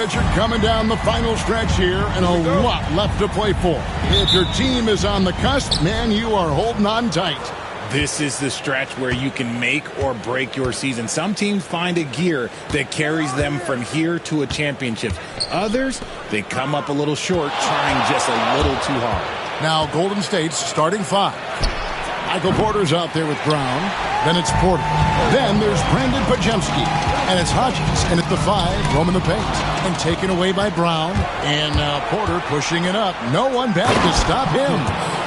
Richard, coming down the final stretch here, and a lot left to play for. If your team is on the cusp, man, you are holding on tight. This is the stretch where you can make or break your season. Some teams find a gear that carries them from here to a championship. Others, they come up a little short, trying just a little too hard. Now Golden State's starting five. Michael Porter's out there with Brown. Then it's Porter. Then there's Brandon Pajemski. And it's Hodges. And at the five, roaming the paint. And taken away by Brown. And now Porter pushing it up. No one back to stop him.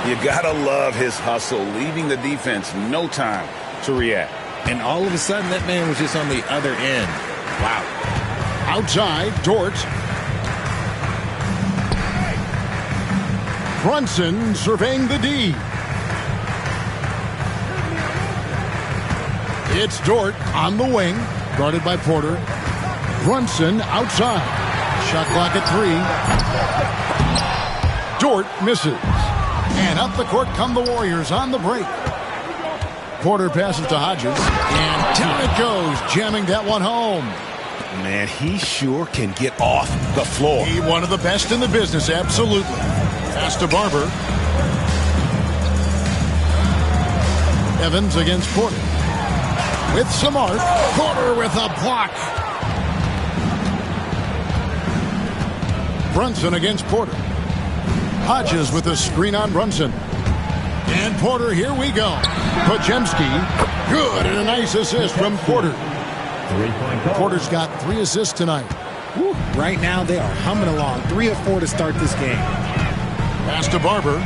You gotta love his hustle, leaving the defense no time to react. And all of a sudden, that man was just on the other end. Wow. Outside, Dort. Brunson surveying the D. It's Dort on the wing, guarded by Porter. Brunson outside. Shot clock at 3. Dort misses. And up the court come the Warriors on the break. Porter passes to Hodges. And down it goes, jamming that one home. Man, he sure can get off the floor. He one of the best in the business, absolutely. Pass to Barber. Evans against Porter. With some art. Porter with a block. Brunson against Porter. Hodges with a screen on Brunson. And Porter, here we go. Pajemski, good, and a nice assist from Porter. Porter's got 3 assists tonight. Woo. Right now, they are humming along. 3 of 4 to start this game. Pass to Barber.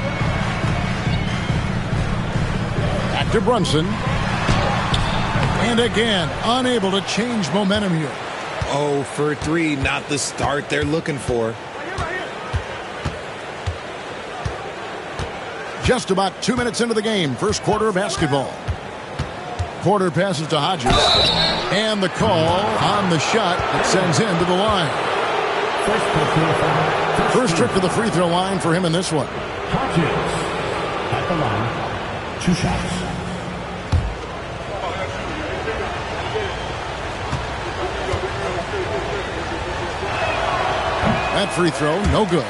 Back to Brunson. And again, unable to change momentum here. 0 for 3, not the start they're looking for. Just about 2 minutes into the game, first quarter of basketball. Porter passes to Hodges. And the call on the shot that sends him to the line. First trip to the free throw line for him in this one. Hodges at the line. 2 shots. That free throw, no good.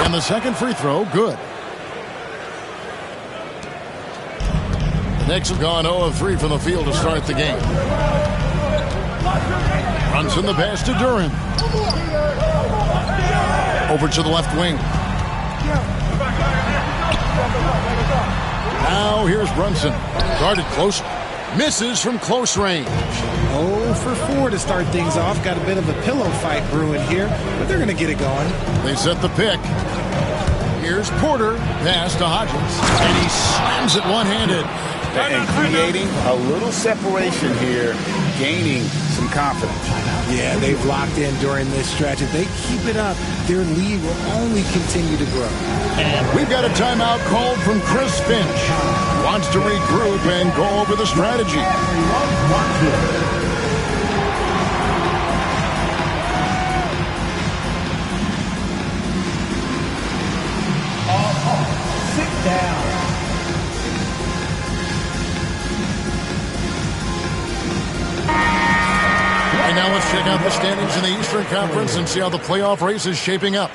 And the second free throw, good. The Knicks have gone 0 of 3 from the field to start the game. Brunson the pass to Duran. Over to the left wing. Now here's Brunson. Guarded close. Misses from close range. 0 for 4 to start things off. Got a bit of a pillow fight brewing here, but they're going to get it going. They set the pick. Here's Porter. Pass to Hodges. And he slams it one-handed. And creating a little separation here, gaining some confidence. Yeah, they've locked in during this stretch. If they keep it up, their lead will only continue to grow. And we've got a timeout called from Chris Finch. Wants to regroup and go over the strategy. Sit down. And now let's check out the standings in the Eastern Conference and see how the playoff race is shaping up.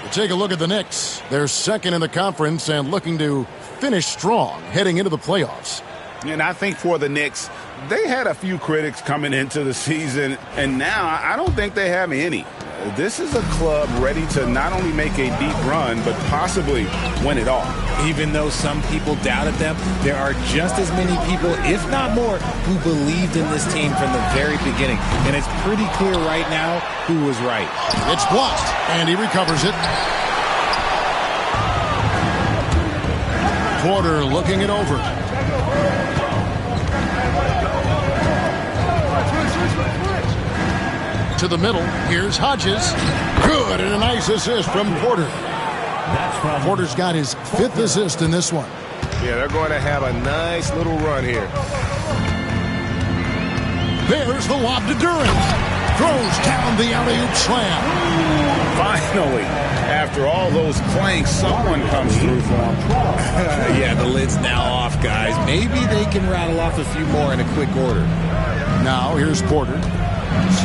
We'll take a look at the Knicks. They're second in the conference and looking to finish strong heading into the playoffs. And I think for the Knicks, they had a few critics coming into the season, and now I don't think they have any. This is a club ready to not only make a deep run, but possibly win it all. Even though some people doubted them, there are just as many people, if not more, who believed in this team from the very beginning. And it's pretty clear right now who was right. It's blocked, and he recovers it. Porter looking it over. To the middle. Here's Hodges. Good, and a nice assist from Porter. Porter's got his 5th assist in this one. Yeah, they're going to have a nice little run here. There's the lob to Duran. Throws down the alley-oop slam. Finally, after all those clanks, someone comes through for him. Yeah, the lid's now off, guys. Maybe they can rattle off a few more in a quick order. Now here's Porter.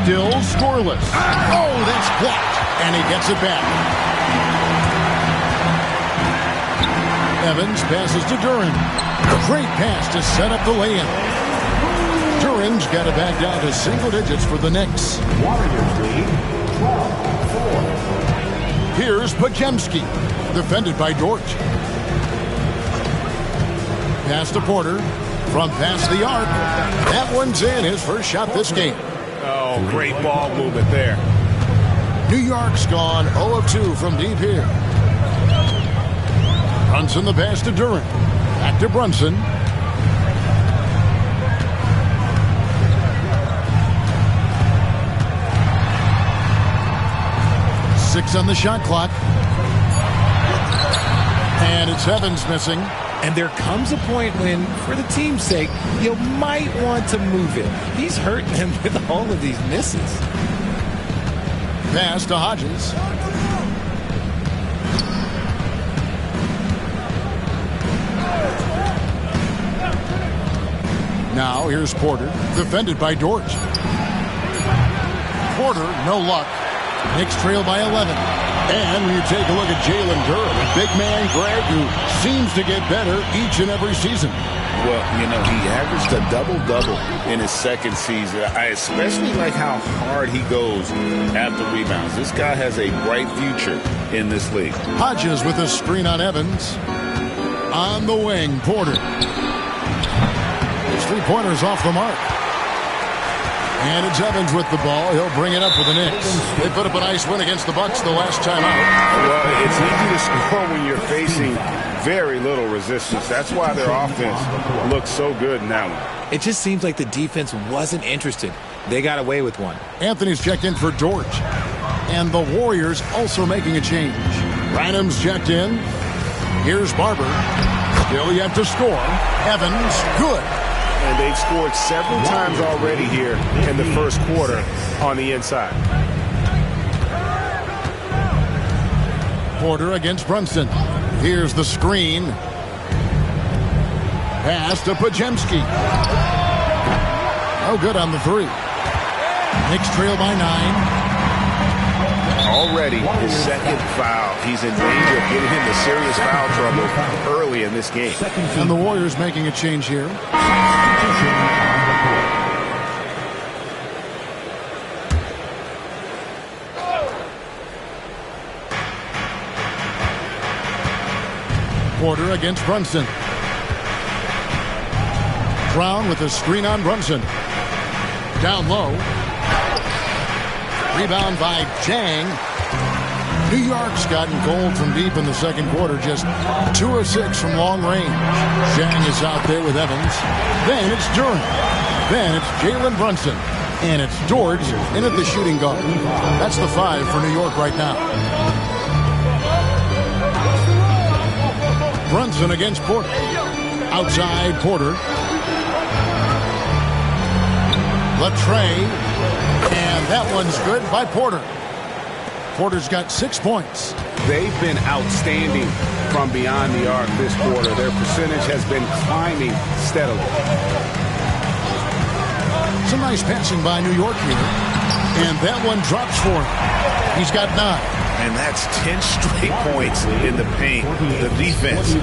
Still scoreless. Oh, that's blocked. And he gets it back. Evans passes to Duran. Great pass to set up the lay-in. Duran's got it back down to single digits for the Knicks. Warriors lead 12-4. Here's Podziemski. Defended by Dort. Pass to Porter. From past the arc. That one's in. His first shot this game. Oh, great ball movement there. New York's gone 0 of 2 from deep here. Brunson the pass to Duran. Back to Brunson. Six on the shot clock. And it's Evans missing. And there comes a point when, for the team's sake, you might want to move it. He's hurting them with all of these misses. Pass to Hodges. Now here's Porter, defended by Dort. Porter, no luck. Knicks trail by 11. And when you take a look at Jalen Durham, a big man, Greg, who seems to get better each and every season. Well, you know, he averaged a double-double in his second season. I especially like how hard he goes after rebounds. This guy has a bright future in this league. Hodges with a screen on Evans. On the wing, Porter. His three-pointers off the mark. And it's Evans with the ball. He'll bring it up for the Knicks. They put up a nice win against the Bucks the last time out. Well, it's easy to score when you're facing very little resistance. That's why their offense looks so good in that one. It just seems like the defense wasn't interested. They got away with one. Anthony's checked in for Dort. And the Warriors also making a change. Rynham's checked in. Here's Barber. Still yet to score. Evans, good. And they've scored several times already here in the first quarter on the inside. Porter against Brunson. Here's the screen. Pass to Podziemski. No good on the three. Knicks trail by 9. Already his second foul. He's in danger of getting into serious foul trouble early in this game. And the Warriors making a change here. Porter against Brunson. Brown with a screen on Brunson. Down low. Rebound by Chang. New York's gotten cold from deep in the second quarter, just 2 of 6 from long range. Chang is out there with Evans. Then it's Duran. Then it's Jalen Brunson. And it's George in at the shooting guard. That's the 5 for New York right now. Brunson against Porter. Outside Porter. Latre. And that one's good by Porter. Porter's got 6 points. They've been outstanding from beyond the arc this quarter. Their percentage has been climbing steadily. Some nice passing by New York here. And that one drops for him. He's got 9. And that's 10 straight points in the paint. The defense,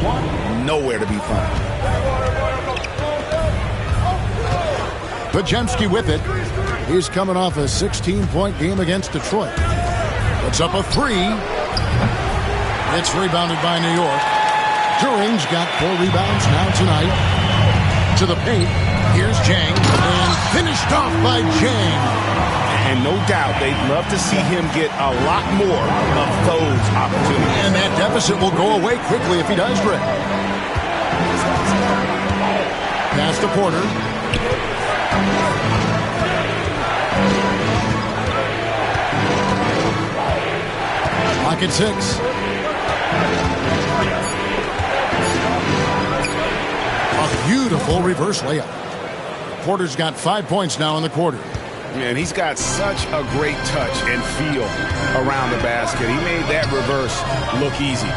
nowhere to be found. Podziemski with it. He's coming off a 16-point game against Detroit. Puts up a 3. It's rebounded by New York. Duran's got 4 rebounds now tonight. To the paint. Here's Chang. And finished off by Chang. And no doubt they'd love to see him get a lot more of those opportunities. And that deficit will go away quickly if he does, Rick. Pass to Porter. Clock at 6. A beautiful reverse layup. Porter's got 5 points now in the quarter. And he's got such a great touch and feel around the basket. He made that reverse look easy.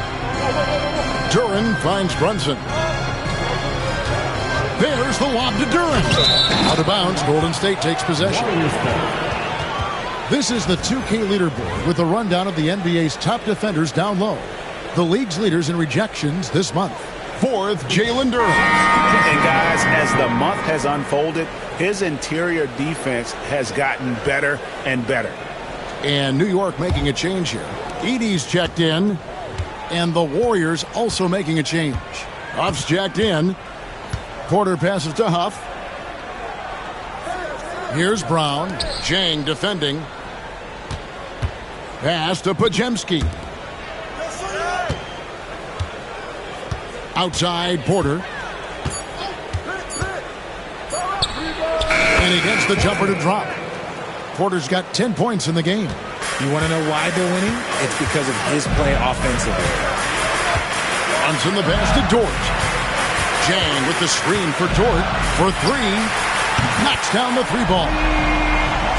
Duran finds Brunson. There's the lob to Duran. Out of bounds, Golden State takes possession. This is the 2K leaderboard with a rundown of the NBA's top defenders down low. The league's leaders in rejections this month. Fourth, Jalen Duran. And guys, as the month has unfolded, his interior defense has gotten better and better. And New York making a change here. Edey's checked in. And the Warriors also making a change. Huff's checked in. Porter passes to Huff. Here's Brown. Jang defending. Pass to Podziemski. Outside Porter. And he gets the jumper to drop. Porter's got 10 points in the game. You want to know why they're winning? It's because of his play offensively. Brunson the pass to Dort. Jang with the screen for Dort for three. Knocks down the three ball.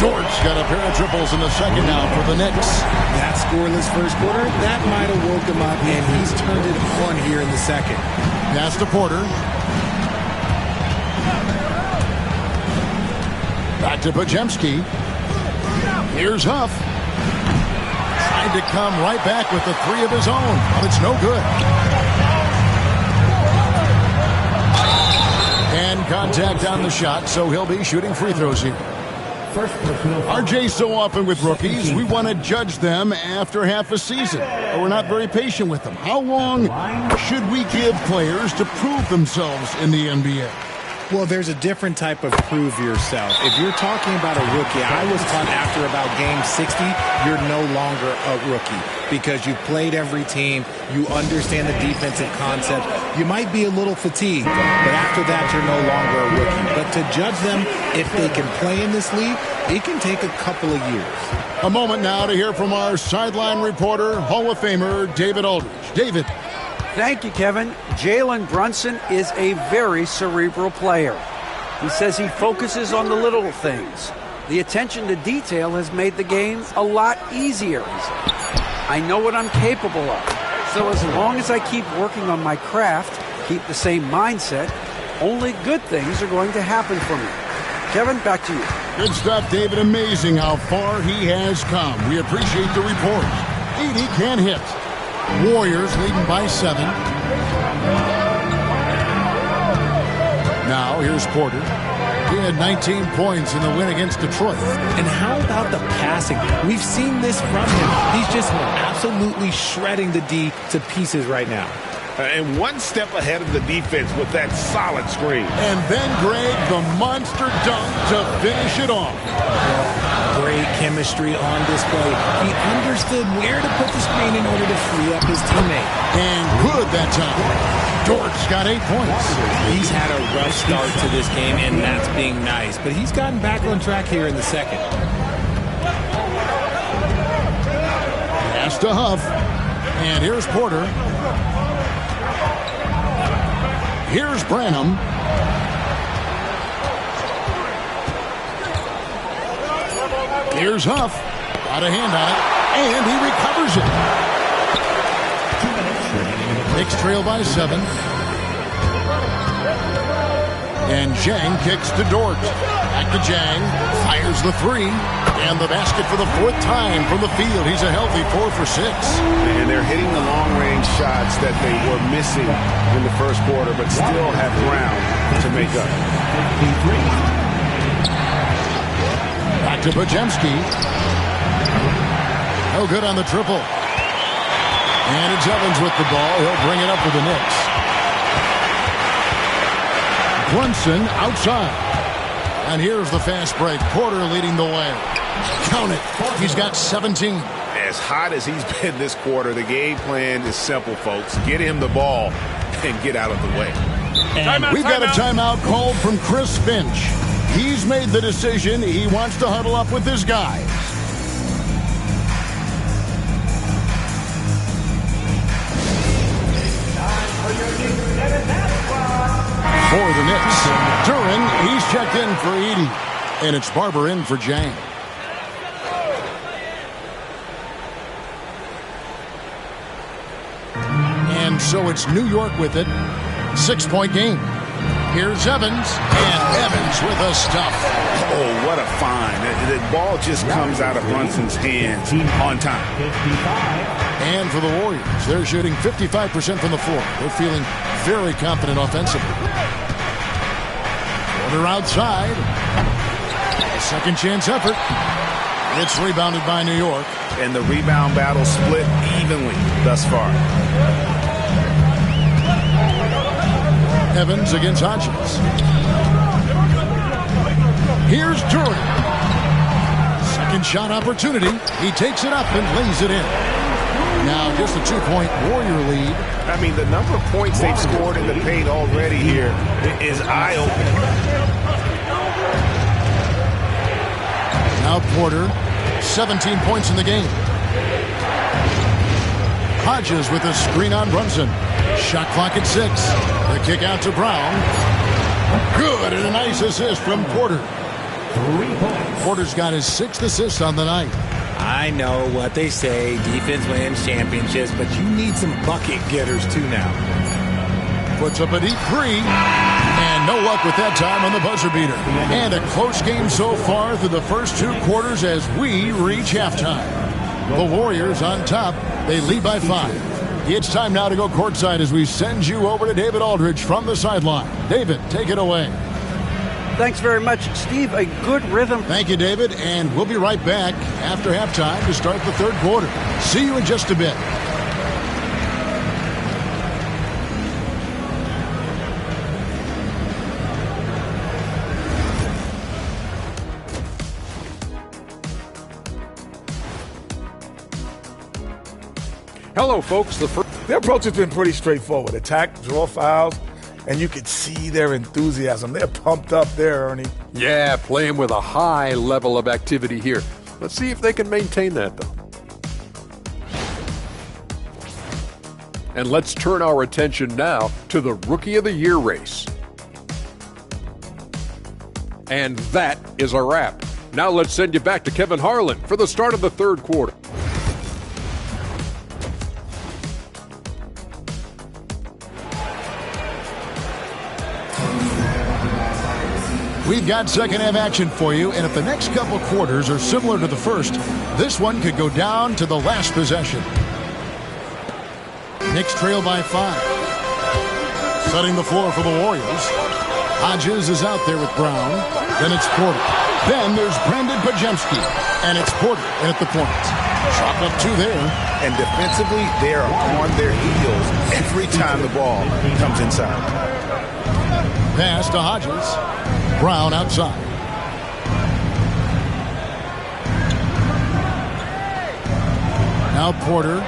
Dort's got a pair of triples in the second now for the Knicks. That scoreless first quarter, that might have woke him up, and he's turned it on here in the second. Pass to Porter. Back to Podziemski. Here's Huff. Tried to come right back with the three of his own, but it's no good. And contact on the shot, so he'll be shooting free throws here. RJ, so often with rookies, we want to judge them after half a season. We're not very patient with them. How long should we give players to prove themselves in the NBA? Well, there's a different type of prove yourself. If you're talking about a rookie, I was taught after about game 60, you're no longer a rookie because you played every team, you understand the defensive concept. You might be a little fatigued, but after that, you're no longer a rookie. But to judge them, if they can play in this league, it can take a couple of years. A moment now to hear from our sideline reporter, Hall of Famer David Aldridge. David. Thank you, Kevin. Jalen Brunson is a very cerebral player. He says he focuses on the little things. The attention to detail has made the game a lot easier, he said. I know what I'm capable of. So as long as I keep working on my craft, keep the same mindset, only good things are going to happen for me. Kevin, back to you. Good stuff, David. Amazing how far he has come. We appreciate the report. Edey can't hit. Warriors leading by 7. Now here's Porter. He had 19 points in the win against Detroit. And how about the passing? We've seen this from him. He's just absolutely shredding the D to pieces right now. And one step ahead of the defense with that solid screen. And then Greg, the monster dunk to finish it off. Great chemistry on display. He understood where to put the screen in order to free up his teammate. And good that time. Dort's got 8 points. He's had a rough start to this game, and that's being nice. But he's gotten back on track here in the second. Pass to Huff. And here's Porter. Here's Branham. Here's Huff. Got a hand on it. And he recovers it. Knicks trail by 7. And Jang kicks to Dort. Back to Jang. Fires the 3. And the basket for the 4th time from the field. He's a healthy 4 for 6. And they're hitting the long-range shots that they were missing in the first quarter, but still have ground to make up. Back to Podziemski. No good on the triple. And it's Evans with the ball. He'll bring it up for the Knicks. Brunson outside. And here's the fast break. Porter leading the way. Count it. He's got 17. As hot as he's been this quarter, the game plan is simple, folks. Get him the ball and get out of the way. And we've got a timeout called from Chris Finch. He's made the decision. He wants to huddle up with his guys. For the Knicks, Duran, he's checked in for Edey. And it's Barber in for Jang. And so it's New York with it. 6-point game. Here's Evans, and Evans with a stuff. Oh, what a find. The ball just comes out of Brunson's hands on time. And for the Warriors, they're shooting 55% from the floor. They're feeling very confident offensively. Porter outside. A second chance effort. It's rebounded by New York. And the rebound battle split evenly thus far. Evans against Hodges. Here's Duran. Second shot opportunity. He takes it up and lays it in. Now just a 2-point Warrior lead. I mean, the number of points they've scored in the paint already here is eye-opening. Now Porter, 17 points in the game. Hodges with a screen on Brunson. Shot clock at 6. The kick out to Brown. Good, and a nice assist from Porter. 3 points. Porter's got his 6th assist on the night. I know what they say, defense wins championships, but you need some bucket getters too now. Puts up a deep 3. And no luck with that time on the buzzer beater. And a close game so far through the first 2 quarters as we reach halftime. The Warriors on top. They lead by 5. It's time now to go courtside as we send you over to David Aldridge from the sideline. David, take it away. Thanks very much, Steve. A good rhythm. Thank you, David. And we'll be right back after halftime to start the third quarter. See you in just a bit. Hello, folks. Their approach has been pretty straightforward. Attack, draw fouls, and you can see their enthusiasm. They're pumped up there, Ernie. Yeah, playing with a high level of activity here. Let's see if they can maintain that, though. And let's turn our attention now to the Rookie of the Year race. And that is a wrap. Now let's send you back to Kevin Harlan for the start of the third quarter. We've got second half action for you, and if the next couple quarters are similar to the first, this one could go down to the last possession. Knicks trail by 5. Setting the floor for the Warriors. Hodges is out there with Brown. Then it's Porter. Then there's Brandon Pajemski. And it's Porter in at the point. Chalk up 2 there. And defensively, they are on their heels every time the ball comes inside. Pass to Hodges. Brown outside. Now Porter.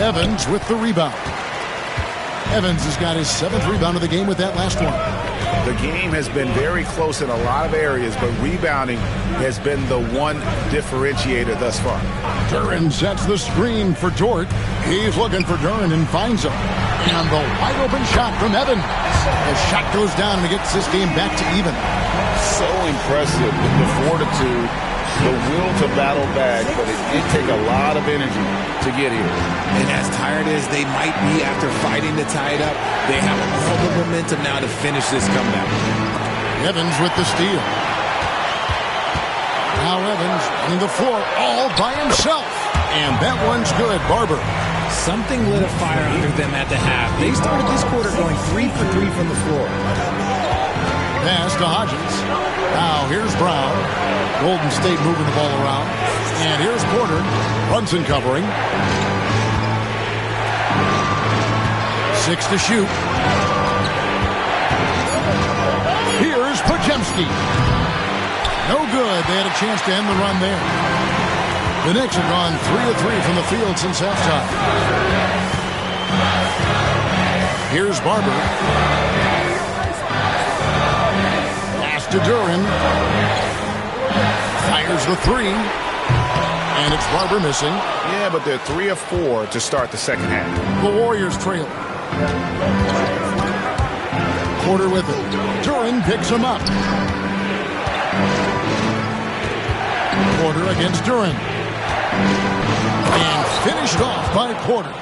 Evans with the rebound. Evans has got his 7th rebound of the game with that last one. The game has been very close in a lot of areas, but rebounding has been the one differentiator thus far. Duran sets the screen for Dort. He's looking for Duran and finds him. And the wide open shot from Evans. The shot goes down and it gets this game back to even. So impressive with the fortitude, the will to battle back, but it did take a lot of energy to get here. And as tired as they might be after fighting to tie it up, they have all the momentum now to finish this comeback. Evans with the steal. Now Evans running the floor all by himself. And that one's good. Barber. Something lit a fire under them at the half. They started this quarter going 3 for 3 from the floor. Pass to Hodges. Now here's Brown. Golden State moving the ball around. And here's Porter. Brunson covering. 6 to shoot. Here's Pajemski. No good. They had a chance to end the run there. The Knicks have gone 3 of 3 from the field since halftime. Here's Barber. Pass to Duran. Fires the 3. And it's Barber missing. Yeah, but they're 3 of 4 to start the second half. The Warriors trail. Porter with it. Duren picks him up. Porter against Duren. And finished off by Porter.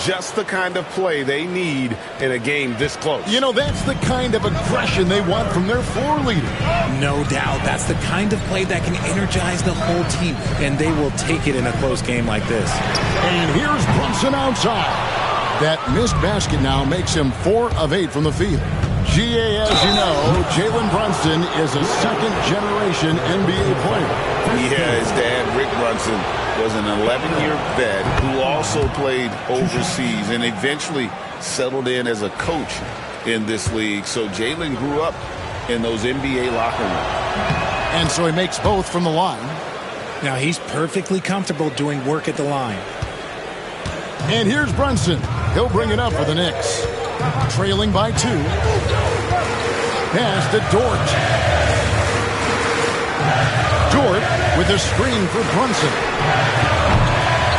Just the kind of play they need in a game this close. You know, that's the kind of aggression they want from their floor leader. No doubt. That's the kind of play that can energize the whole team, and they will take it in a close game like this. And here's Brunson outside. That missed basket now makes him 4 of 8 from the field. GA, as you know, Jalen Brunson is a second-generation NBA player. Yeah, his dad, Rick Brunson, was an 11-year vet who also played overseas and eventually settled in as a coach in this league. So Jalen grew up in those NBA locker rooms. And so he makes both from the line. Now he's perfectly comfortable doing work at the line. And here's Brunson. He'll bring it up for the Knicks. Trailing by 2. Pass to Dort. Dort with a screen for Brunson.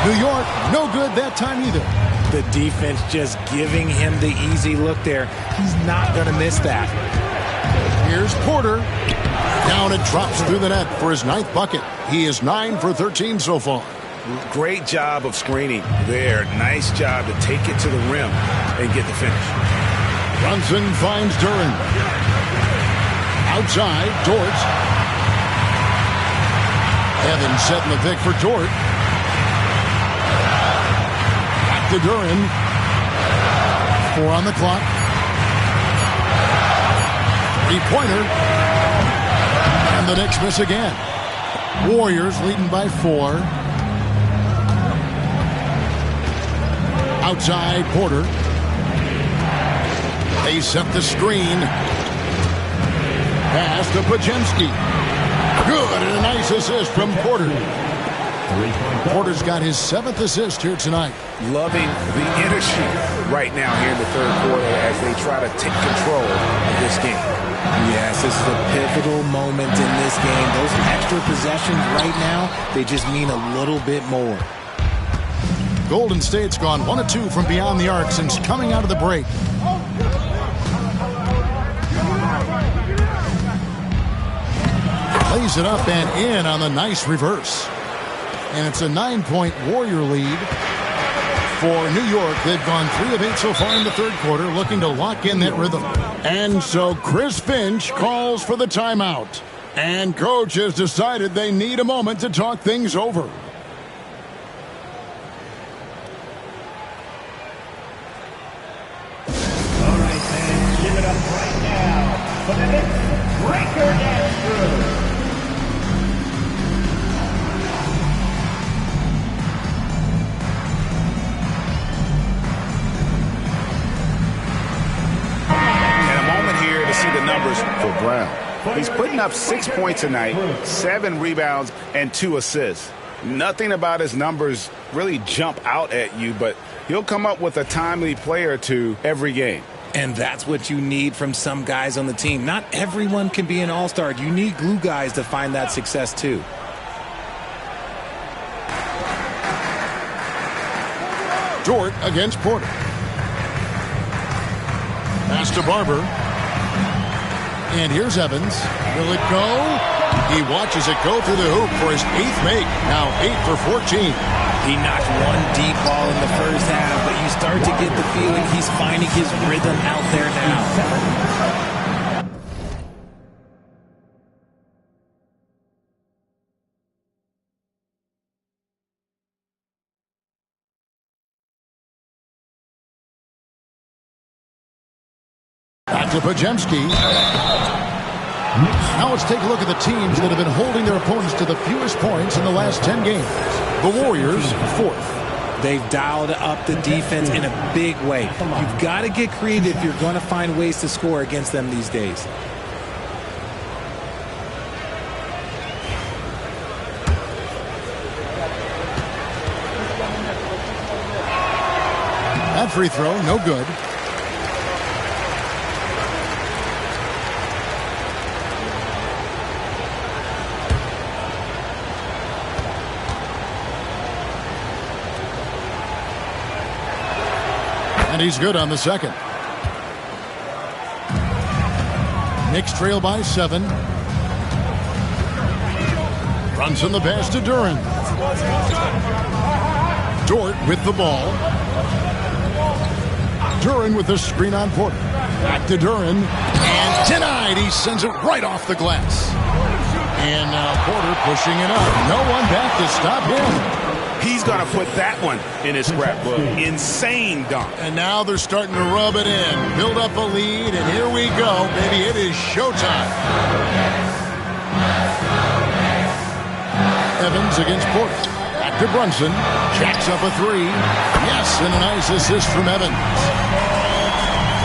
New York, no good that time either. The defense just giving him the easy look there. He's not going to miss that. Here's Porter. Down it drops through the net for his 9th bucket. He is 9 for 13 so far. Great job of screening there. Nice job to take it to the rim and get the finish. Brunson finds Duren. Outside, Dort. Evans setting the pick for Dort. Back to Duren. 4 on the clock. 3-pointer. And the Knicks miss again. Warriors leading by 4. Outside, Porter. They set the screen. Pass to Pajemski. Good, and a nice assist from Porter. Porter's got his 7th assist here tonight. Loving the energy right now here in the third quarter as they try to take control of this game. Yes, this is a pivotal moment in this game. Those extra possessions right now, they just mean a little bit more. Golden State's gone 1 of 2 from beyond the arc since coming out of the break. Lays it up and in on the nice reverse. And it's a 9-point Warrior lead for New York. They've gone 3 of 8 so far in the third quarter, looking to lock in that rhythm. And so Chris Finch calls for the timeout. And coach has decided they need a moment to talk things over. For Brown. He's putting up 6 points tonight, 7 rebounds, and 2 assists. Nothing about his numbers really jump out at you, but he'll come up with a timely play or two every game. And that's what you need from some guys on the team. Not everyone can be an all-star. You need glue guys to find that success too. Dort against Porter. Pass to Barber. And here's Evans. Will it go? He watches it go through the hoop for his 8th make. Now 8 for 14. He knocked one deep ball in the first half, but you start to get the feeling he's finding his rhythm out there now. Back to Pajemski. Now let's take a look at the teams that have been holding their opponents to the fewest points in the last 10 games. The Warriors, 4th. They've dialed up the defense in a big way. You've got to get creative if you're going to find ways to score against them these days. That free throw, no good. And he's good on the second. Knicks trail by 7. Brunson the pass to Duran. Dort with the ball. Duran with the screen on Porter. Back to Duran. And denied. He sends it right off the glass. And now Porter pushing it up. No one back to stop him. He's going to put that one in his scrapbook. Insane dunk. And now they're starting to rub it in. Build up a lead, and here we go. Baby, it is showtime. Evans against Porter. Back to Brunson. Jacks up a 3. Yes, and a nice assist from Evans.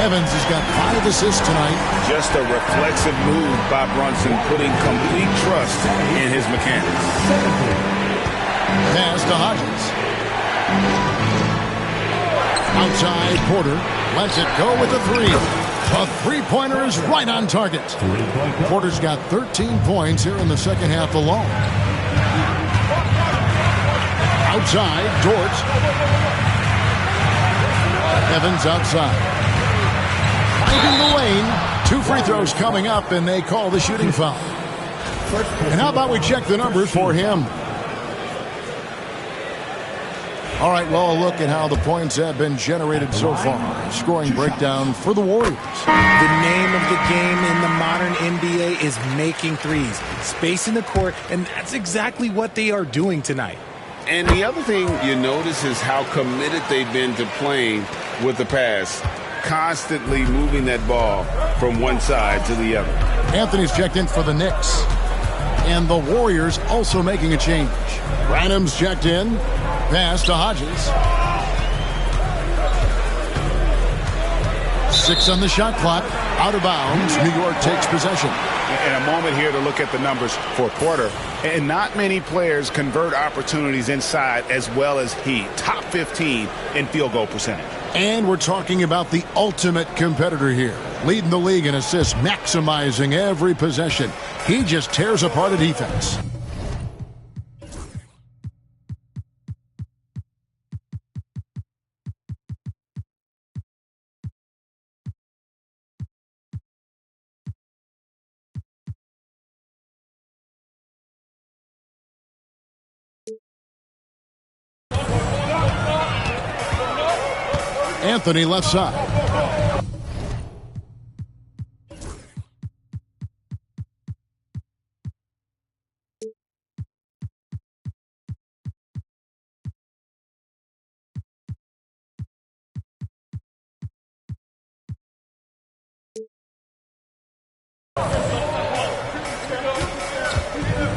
Evans has got 5 assists tonight. Just a reflexive move by Brunson, putting complete trust in his mechanics. Pass to Hodges. Outside, Porter lets it go with a 3. A three-pointer is right on target. Porter's got 13 points here in the second half alone. Outside, Dort. Evans outside. Finding the lane. 2 free throws coming up, and they call the shooting foul. And how about we check the numbers for him? All right, well, a look at how the points have been generated so far. Scoring breakdown for the Warriors. The name of the game in the modern NBA is making threes. Spacing the court, and that's exactly what they are doing tonight. And the other thing you notice is how committed they've been to playing with the pass. Constantly moving that ball from one side to the other. Anthony's checked in for the Knicks. And the Warriors also making a change. Branham's checked in. Pass to Hodges. 6 on the shot clock. Out of bounds. New York takes possession. And a moment here to look at the numbers for Porter. And not many players convert opportunities inside as well as he. Top 15 in field goal percentage. And we're talking about the ultimate competitor here. Leading the league in assists, maximizing every possession. He just tears apart a defense. Anthony left side.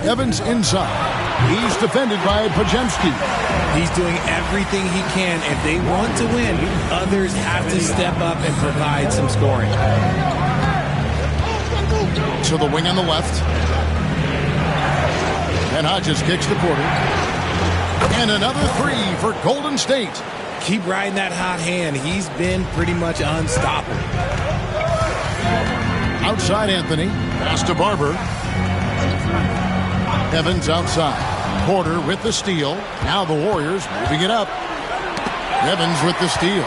Evans inside. He's defended by Podziemski. He's doing everything he can. If they want to win, others have to step up and provide some scoring. To the wing on the left. And Hodges kicks the quarter. And another 3 for Golden State. Keep riding that hot hand. He's been pretty much unstoppable. Outside Anthony. Pass to Barber. Evans outside. Porter with the steal. Now the Warriors moving it up. Evans with the steal.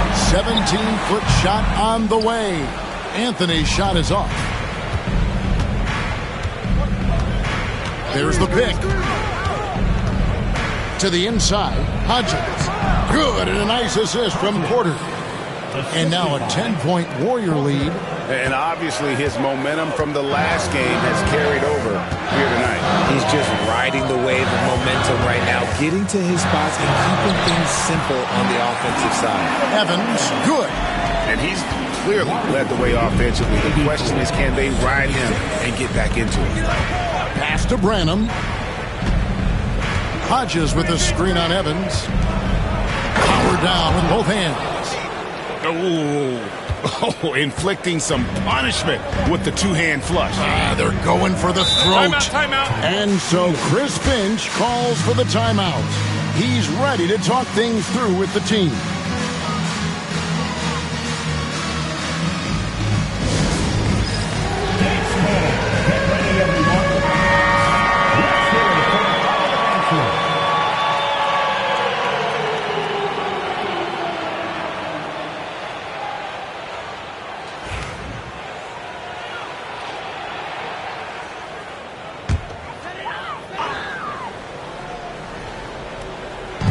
A 17-foot shot on the way. Anthony's shot is off. There's the pick. To the inside. Hodges. Good, and a nice assist from Porter. And now a 10-point Warrior lead. And obviously his momentum from the last game has carried over here tonight. He's just riding the wave of momentum right now, getting to his spots and keeping things simple on the offensive side. Evans, good. And he's clearly led the way offensively. The question is, can they ride him and get back into it? Pass to Branham. Hodges with a screen on Evans. Power down with both hands. Oh, inflicting some punishment with the two-hand flush. They're going for the throat. Timeout. And so Chris Finch calls for the timeout. He's ready to talk things through with the team.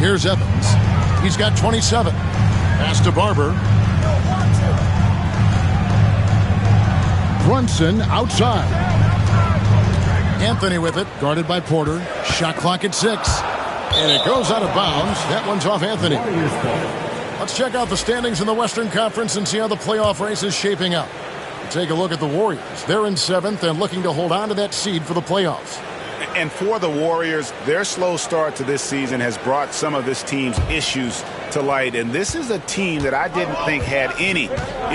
Here's Evans. He's got 27. Pass to Barber. Brunson outside. Anthony with it, guarded by Porter. Shot clock at 6. And it goes out of bounds. That one's off Anthony. Let's check out the standings in the Western Conference and see how the playoff race is shaping up. Take a look at the Warriors. They're in 7th and looking to hold on to that seed for the playoffs. And for the Warriors, their slow start to this season has brought some of this team's issues to light. And this is a team that I didn't think had any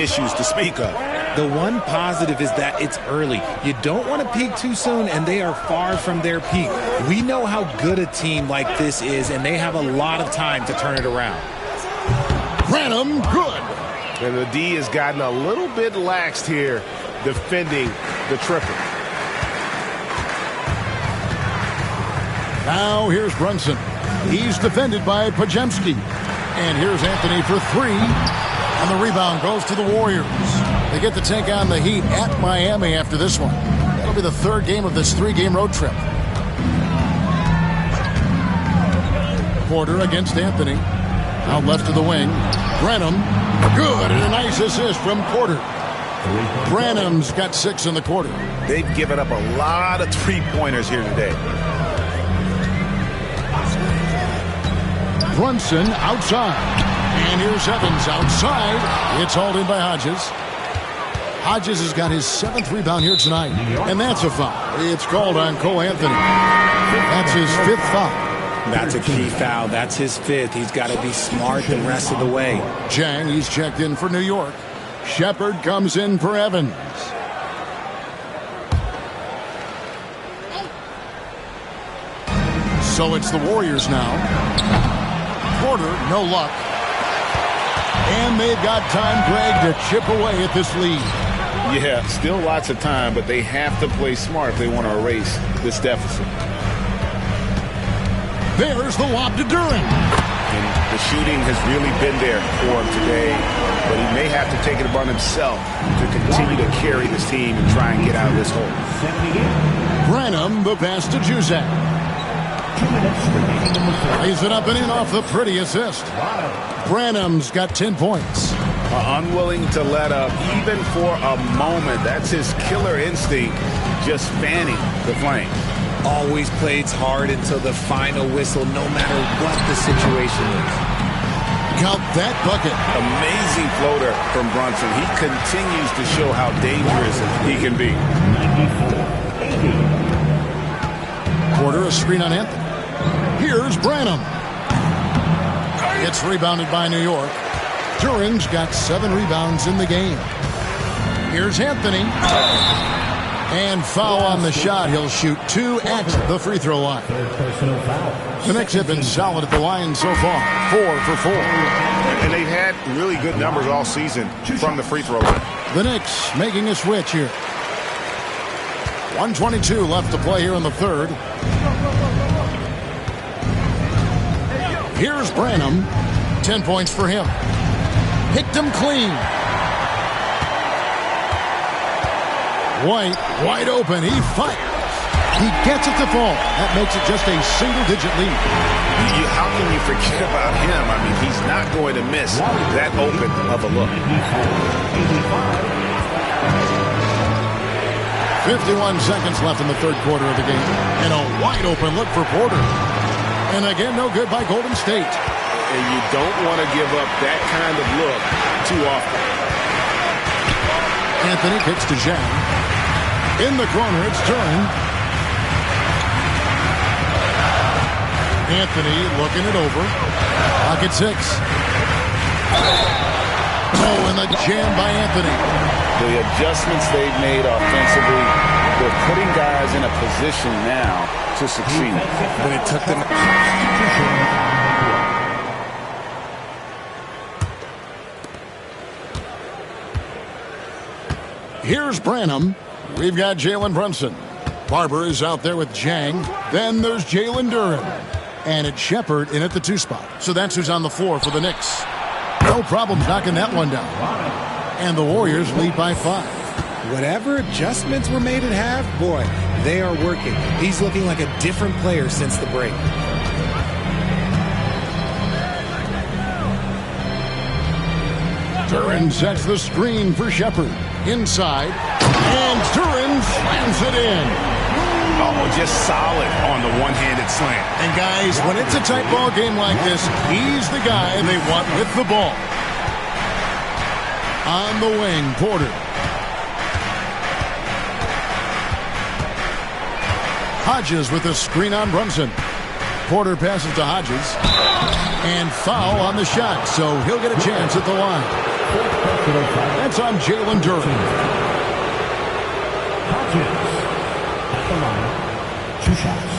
issues to speak of. The one positive is that it's early. You don't want to peak too soon, and they are far from their peak. We know how good a team like this is, and they have a lot of time to turn it around. Branham, good. And the D has gotten a little bit laxed here defending the triple. Now here's Brunson. He's defended by Pajemski. And here's Anthony for 3. And the rebound goes to the Warriors. They get to take on the Heat at Miami after this one. That'll be the 3rd game of this 3-game road trip. Porter against Anthony. Out left of the wing. Branham, good, and a nice assist from Porter. Branham's got 6 in the quarter. They've given up a lot of three-pointers here today. Brunson outside. And here's Evans outside. It's hauled in by Hodges. Hodges has got his 7th rebound here tonight. And that's a foul. It's called on Cole Anthony. That's his 5th foul. That's a key foul. That's his 5th. He's got to be smart the rest of the way. Jang, he's checked in for New York. Shepard comes in for Evans. So it's the Warriors now. Porter, no luck. And they've got time, Greg, to chip away at this lead. Yeah, still lots of time, but they have to play smart if they want to erase this deficit. There's the lob to Duren. And the shooting has really been there for him today, but he may have to take it upon himself to continue to carry this team and try and get out of this hole. Branham, the pass to Juzak. Lays it up and in off the pretty assist. Branham's got 10 points. Unwilling to let up even for a moment. That's his killer instinct, just fanning the flame. Always plays hard until the final whistle, no matter what the situation is. Count that bucket. Amazing floater from Brunson. He continues to show how dangerous he can be. Porter, a screen on Anthony. Here's Branham. It's rebounded by New York. Duren's got 7 rebounds in the game. Here's Anthony. And foul on the shot. He'll shoot 2 at the free throw line. The Knicks have been solid at the line so far. 4 for 4. And they've had really good numbers all season from the free throw line. The Knicks making a switch here. 1:22 left to play here in the 3rd. Here's Branham. 10 points for him. Picked him clean. White, wide open. He fires. He gets it to fall. That makes it just a single-digit lead. How can you forget about him? I mean, he's not going to miss that open of a look. 51 seconds left in the 3rd quarter of the game. And a wide-open look for Porter. And again, no good by Golden State. And you don't want to give up that kind of look too often. Anthony kicks to Zhang. In the corner, it's Duren. Anthony looking it over. Pocket 6. Oh, and the jam by Anthony. The adjustments they've made offensively, they're putting guys in a position now to succeed. But it took them. Here's Branham. We've got Jalen Brunson. Barber is out there with Jang. Then there's Jalen Duren. And it's Shepard in at the 2 spot. So that's who's on the floor for the Knicks. No problems knocking that one down. And the Warriors lead by 5. Whatever adjustments were made at half, boy, they are working. He's looking like a different player since the break. Duran sets the screen for Shepard. Inside. And Duran slams it in. Oh, just solid on the one-handed slam. And guys, when it's a tight ball game like this, he's the guy they want with the ball. On the wing, Porter. Hodges with a screen on Brunson. Porter passes to Hodges. And foul on the shot, so he'll get a chance at the line. That's on Jalen Duran. Hodges at the line. 2 shots.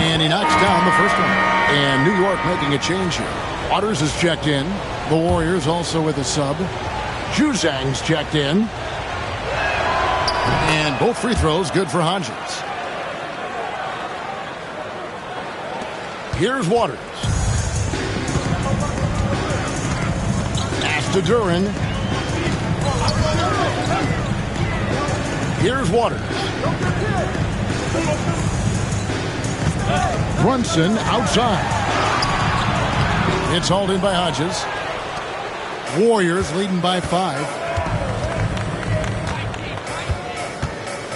And he knocks down the first one. And New York making a change here. Waters is checked in. The Warriors also with a sub. Juzang's checked in. And both free throws good for Hodges. Here's Waters. Pass to Duran. Here's Waters. Brunson outside. It's hauled in by Hodges. Warriors leading by 5.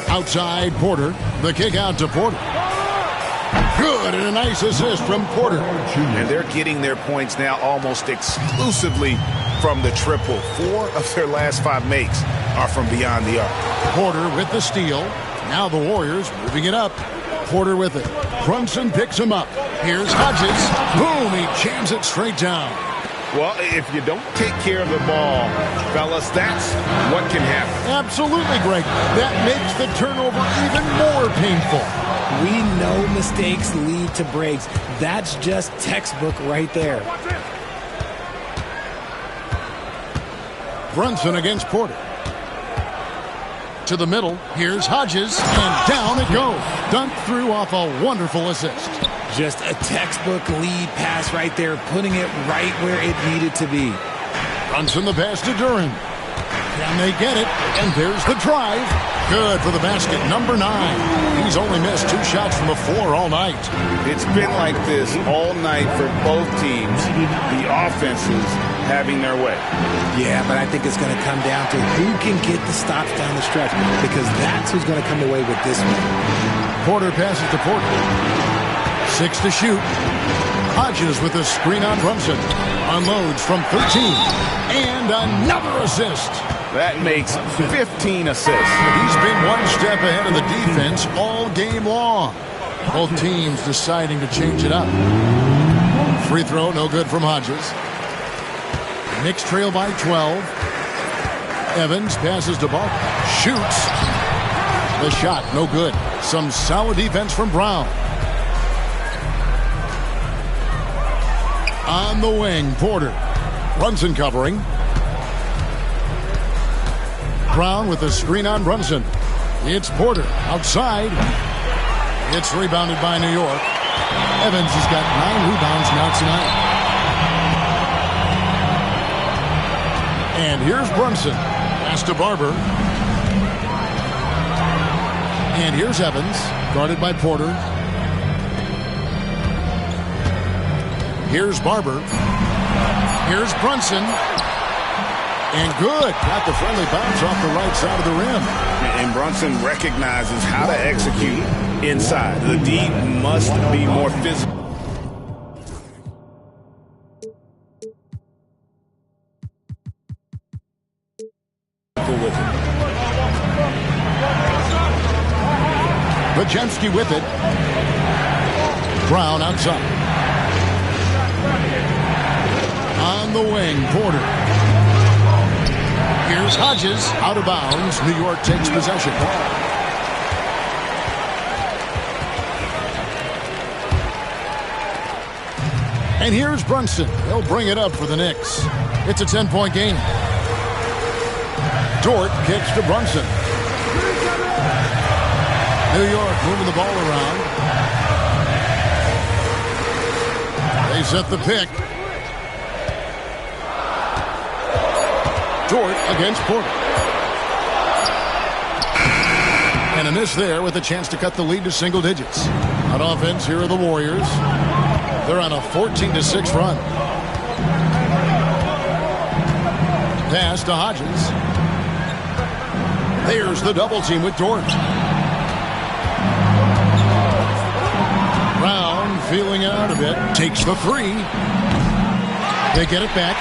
Outside Porter. The kick out to Porter. Good, and a nice assist from Porter. And they're getting their points now almost exclusively from the triple. 4 of their last 5 makes are from beyond the arc. Porter with the steal. Now the Warriors moving it up. Porter with it. Brunson picks him up. Here's Hodges. Boom, he jams it straight down. Well, if you don't take care of the ball, fellas, that's what can happen. Absolutely, Greg. That makes the turnover even more painful. We know mistakes lead to breaks. That's just textbook right there. Brunson against Porter. To the middle. Here's Hodges. And down it goes. Dunked through off a wonderful assist. Just a textbook lead pass right there, putting it right where it needed to be. Brunson the pass to Duran. Can they get it? And there's the drive. Good for the basket, number 9. He's only missed 2 shots from the floor all night. It's been like this all night for both teams. The offenses having their way. Yeah, but I think it's going to come down to who can get the stops down the stretch, because that's who's going to come away with this one. Porter passes to Porter. 6 to shoot. Hodges with a screen on Brunson. Unloads from 13. And another assist. That makes 15 assists. He's been one step ahead of the defense all game long. Both teams deciding to change it up. Free throw, no good from Hodges. Knicks trail by 12. Evans passes to Barker. Shoots. The shot, no good. Some solid defense from Brown. On the wing, Porter. Brunson covering. Brown with a screen on Brunson. It's Porter outside. It's rebounded by New York. Evans has got 9 rebounds now tonight. And here's Brunson. Pass to Barber. And here's Evans, guarded by Porter. Here's Barber. Here's Brunson. And good. Got the friendly bounce off the right side of the rim. And Brunson recognizes how to execute inside. The D must be more physical. With it. Pajemski with it. Brown outside. On the wing, Porter. Here's Hodges, out of bounds. New York takes possession. And here's Brunson. He'll bring it up for the Knicks. It's a 10-point game. Dort kicks to Brunson. New York moving the ball around. They set the pick. Dort against Porter. And a miss there with a chance to cut the lead to single digits. On offense, here are the Warriors. They're on a 14-6 run. Pass to Hodges. There's the double team with Dort. Brown feeling it out a bit. Takes the three. They get it back.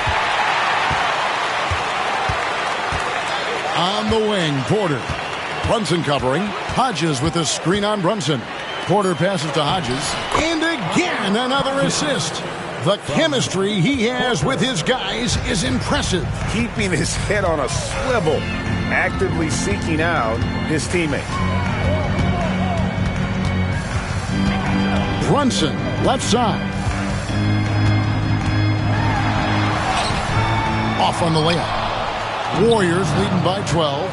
On the wing, Porter. Brunson covering. Hodges with a screen on Brunson. Porter passes to Hodges. And again, another assist. The chemistry he has with his guys is impressive. Keeping his head on a swivel. Actively seeking out his teammate. Brunson, left side. Off on the layup. Warriors leading by 12.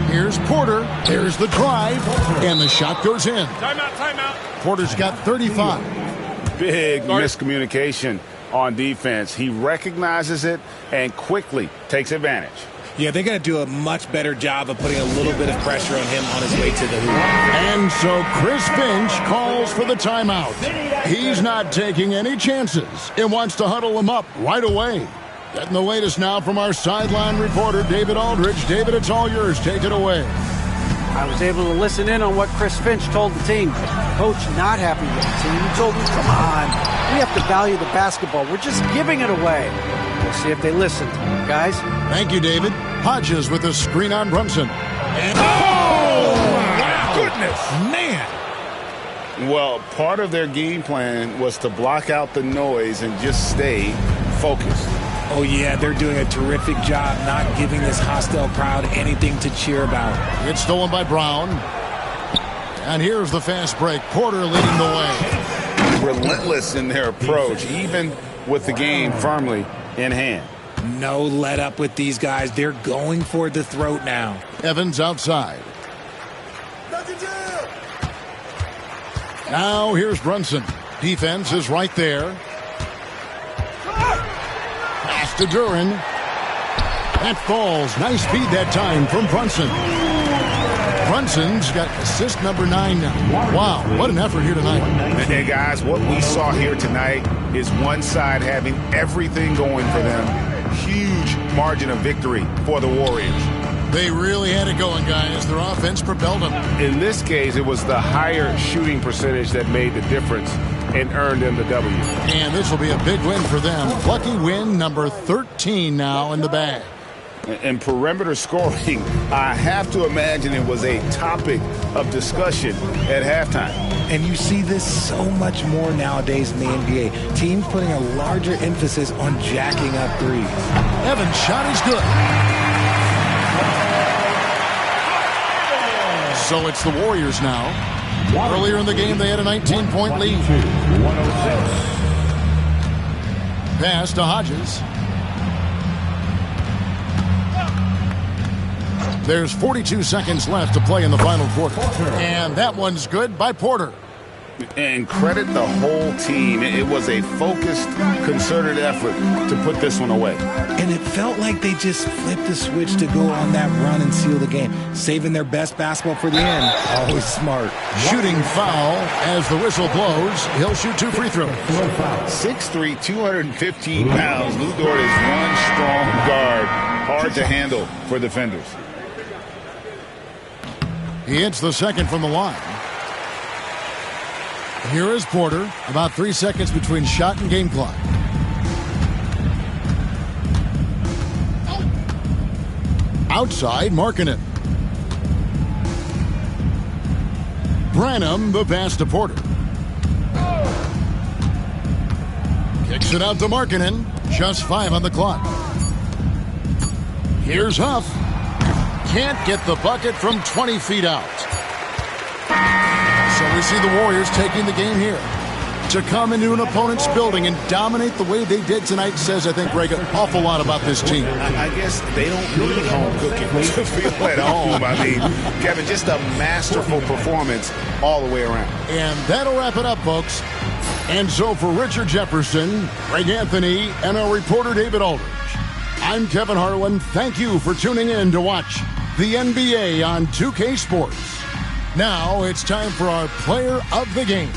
Here's Porter. There's the drive. And the shot goes in. Timeout. Porter's got 35. Big miscommunication on defense. He recognizes it and quickly takes advantage. Yeah, they got to do a much better job of putting a little bit of pressure on him on his way to the hoop. And so Chris Finch calls for the timeout. He's not taking any chances and wants to huddle him up right away. Getting the latest now from our sideline reporter, David Aldridge. David, it's all yours. Take it away. I was able to listen in on what Chris Finch told the team. Coach not happy with the team. He told them, come on, we have to value the basketball. We're just giving it away. We'll see if they listened. Guys? Thank you, David. Hodges with a screen on Brunson. And wow. Goodness. Man. Well, part of their game plan was to block out the noise and just stay focused. Oh, yeah, they're doing a terrific job not giving this hostile crowd anything to cheer about. It's stolen by Brown. And here's the fast break. Porter leading the way. Relentless in their approach, even with the game firmly in hand. No let up with these guys. They're going for the throat now. Evans outside. Now here's Brunson. Defense is right there. Pass to Duran. That falls. Nice feed that time from Brunson. Brunson's got assist number 9 now. Wow, what an effort here tonight. Hey, guys, what we saw here tonight is one side having everything going for them. Huge margin of victory for the Warriors. They really had it going, guys. Their offense propelled them. In this case, it was the higher shooting percentage that made the difference and earned them the W. And this will be a big win for them. Lucky win number 13 now in the bag. And perimeter scoring, I have to imagine it was a topic of discussion at halftime. And you see this so much more nowadays in the NBA. Teams putting a larger emphasis on jacking up threes. Evans' shot is good. So it's the Warriors now. Earlier in the game, they had a 19-point lead. Pass to Hodges. There's 42 seconds left to play in the final quarter. And that one's good by Porter. And credit the whole team. It was a focused, concerted effort to put this one away. And it felt like they just flipped the switch to go on that run and seal the game. Saving their best basketball for the end. Always smart. Shooting foul as the whistle blows. He'll shoot 2 free throws. 6'3", 215 pounds. Lou Dort is one strong guard. Hard to handle for defenders. He hits the second from the line. Here is Porter. About 3 seconds between shot and game clock. Outside, Markkanen. Branham, the pass to Porter. Kicks it out to Markkanen. Just 5 on the clock. Here's Huff. Can't get the bucket from 20 feet out. So we see the Warriors taking the game here. To come into an opponent's building and dominate the way they did tonight says, I think, Greg, an awful lot about this team. I guess they don't need home cooking to feel at home. I mean, Kevin, just a masterful performance all the way around. And that'll wrap it up, folks. And so for Richard Jefferson, Greg Anthony, and our reporter David Aldridge, I'm Kevin Harlan. Thank you for tuning in to watch the NBA on 2K Sports. Now it's time for our player of the game.